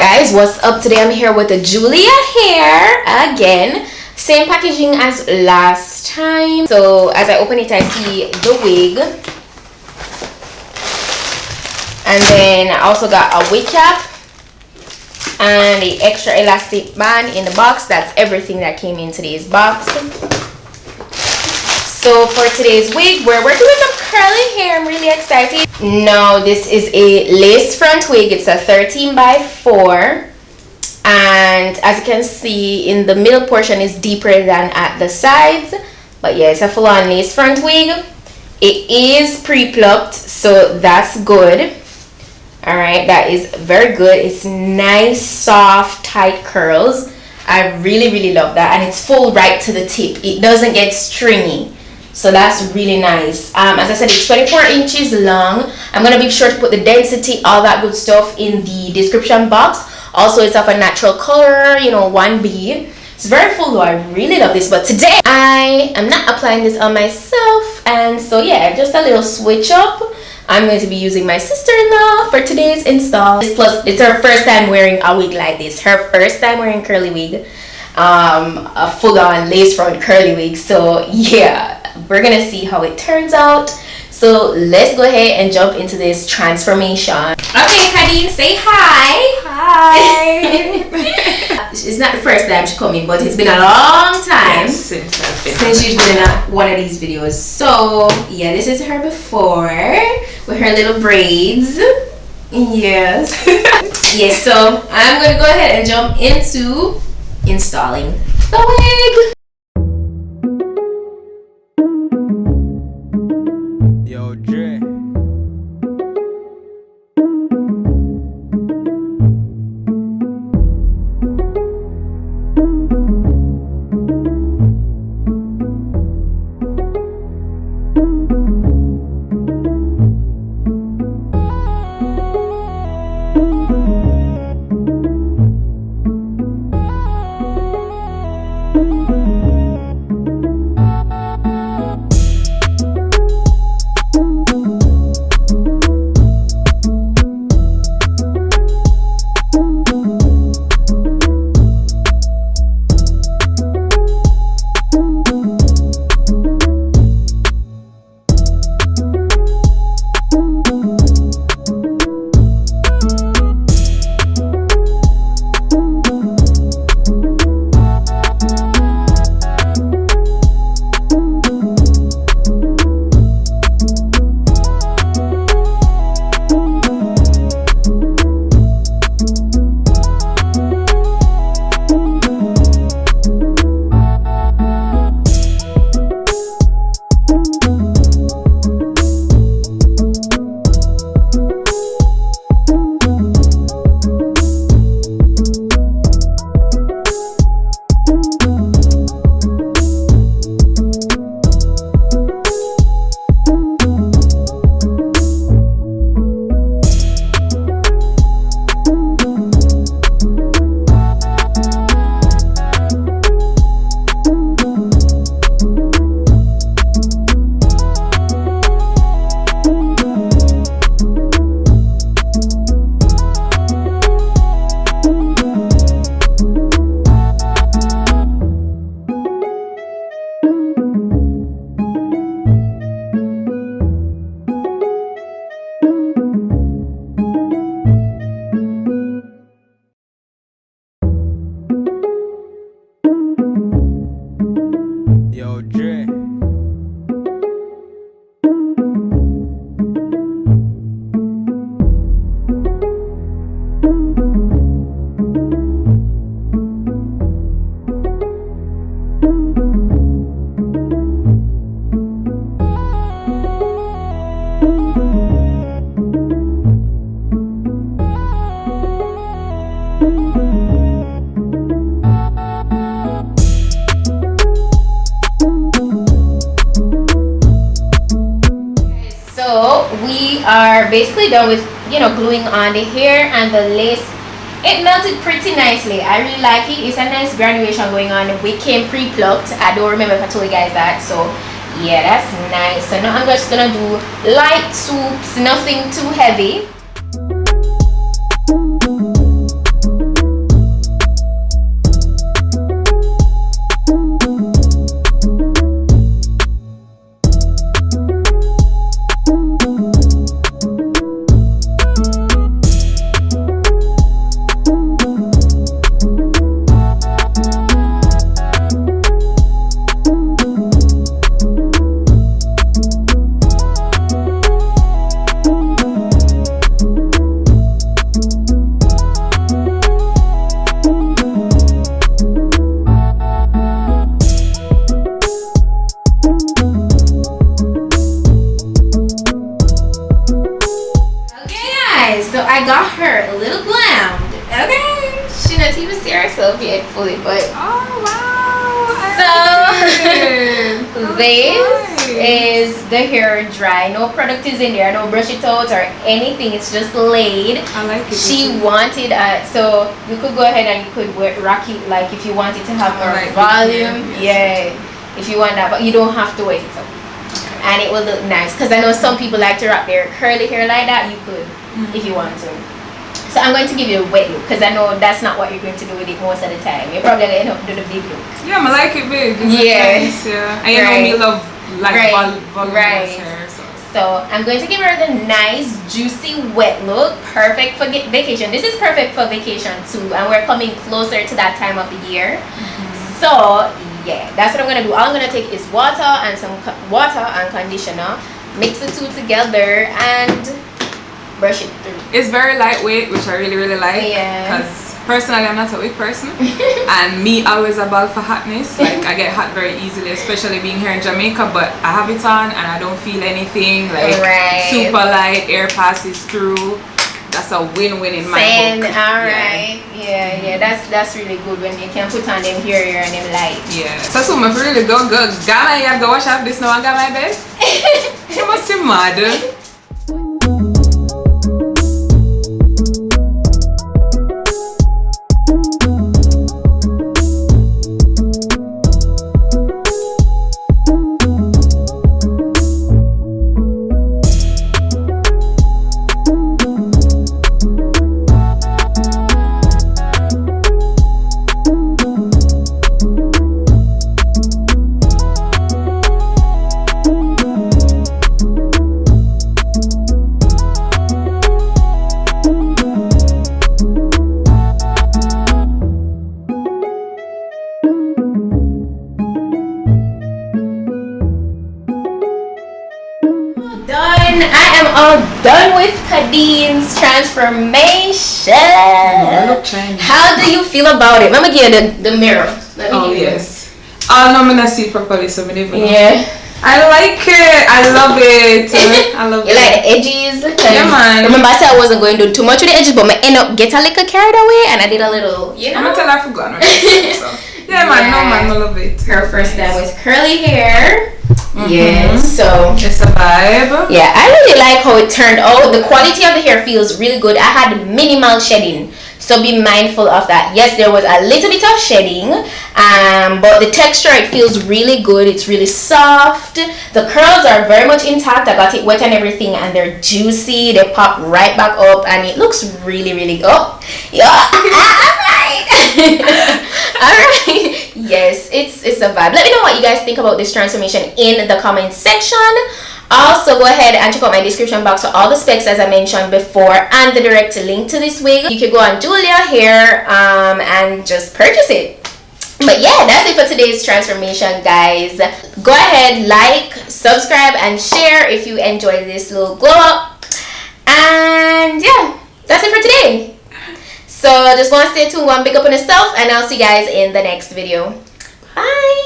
guys, what's up? Today I'm here with the Julia hair again, same packaging as last time. So as I open it, I see the wig, and then I also got a wig cap and the extra elastic band in the box. That's everything that came in today's box. So for today's wig, we're working with some curly hair. I'm really excited. Now this is a lace front wig. It's a 13 by 4, and as you can see, in the middle portion is deeper than at the sides. But yeah, it's a full-on lace front wig. It is pre-plucked, so that's good. All right, that is very good. It's nice, soft, tight curls. I really love that, and it's full right to the tip. It doesn't get stringy. So that's really nice. As I said, it's 24 inches long. I'm going to be sure to put the density, all that good stuff in the description box. Also, it's of a natural color, you know, 1B. It's very full though. I really love this. But today, I am not applying this on myself. And so, yeah, just a little switch up. I'm going to be using my sister-in-law for today's install. Plus, it's her first time wearing a wig like this. Her first time wearing curly wig. A full-on lace front curly wig. So, yeah. We're gonna see how it turns out. So let's go ahead and jump into this transformation. Okay, Kadeen, say hi. Hi. It's not the first time she's coming, but it's been a long time since she's been in one of these videos. So yeah, this is her before with her little braids. Yes. Yes. So I'm gonna go ahead and jump into installing the wig. Yo, Dre. Yo, Dre. We are basically done with, you know, gluing on the hair and the lace. It melted pretty nicely. I really like it. It's a nice graduation going on. We came pre-plucked. I don't remember if I told you guys that. So yeah, that's nice. So now I'm just gonna do light swoops, nothing too heavy. This is the hair dry. No product is in there. No brush it out or anything. It's just laid. I like it. She wanted so you could go ahead and you could rock it like if you wanted to have more volume. Yeah, if you want that, but you don't have to wet it up. And it will look nice because I know some people like to rock their curly hair like that. You could if you want to. So I'm going to give you a wet look because I know that's not what you're going to do with it most of the time. You're probably going to end up doing a big look. Yeah, I like it big. Nice, yeah. And you know me love like voluminous hair. So I'm going to give her the nice juicy wet look. Perfect for vacation. This is perfect for vacation too. And we're coming closer to that time of the year. So yeah, that's what I'm going to do. All I'm going to take is water and some water and conditioner. Mix the two together and brush it through. It's very lightweight, which I really like. Yeah. Because personally, I'm not a weak person, and me always about for hotness. Like I get hot very easily, especially being here in Jamaica. But I have it on, and I don't feel anything. Like super light, air passes through. That's a win-win in my book. Alright. Yeah. That's really good when you can put on them hair and them light. Yeah. So my really go got my hair, go wash off this now and got my bed. You must be mad. I am all done with Kadine's transformation. How do you feel about it? Let me give you the mirror. Yes. Oh no, I'm gonna see it properly, so I I like it. I love it. I love it. You like the edges? Yeah, man. Remember, I said I wasn't going to do too much with the edges, but I end up get a little carried away, and I did a little, you know. I'm gonna tell her I forgot. So. Yeah, man. No, man. I love it. Her first time with curly hair. Yeah, so it's a vibe. Yeah, I really like how it turned out. The quality of the hair feels really good. I had minimal shedding, so be mindful of that. Yes, there was a little bit of shedding, but the texture, it feels really good. It's really soft. The curls are very much intact. I got it wet and everything, and they're juicy. They pop right back up, and it looks really good. Yeah, alright. Yes, it's a vibe. Let me know what you guys think about this transformation in the comment section. Also, go ahead and check out my description box for all the specs as I mentioned before and the direct link to this wig. You can go on Julia Hair and just purchase it. But yeah, that's it for today's transformation, guys. Go ahead, like, subscribe, and share if you enjoyed this little glow up. And yeah, that's it for today. So just want to stay tuned, one big up on yourself, and I'll see you guys in the next video. Bye.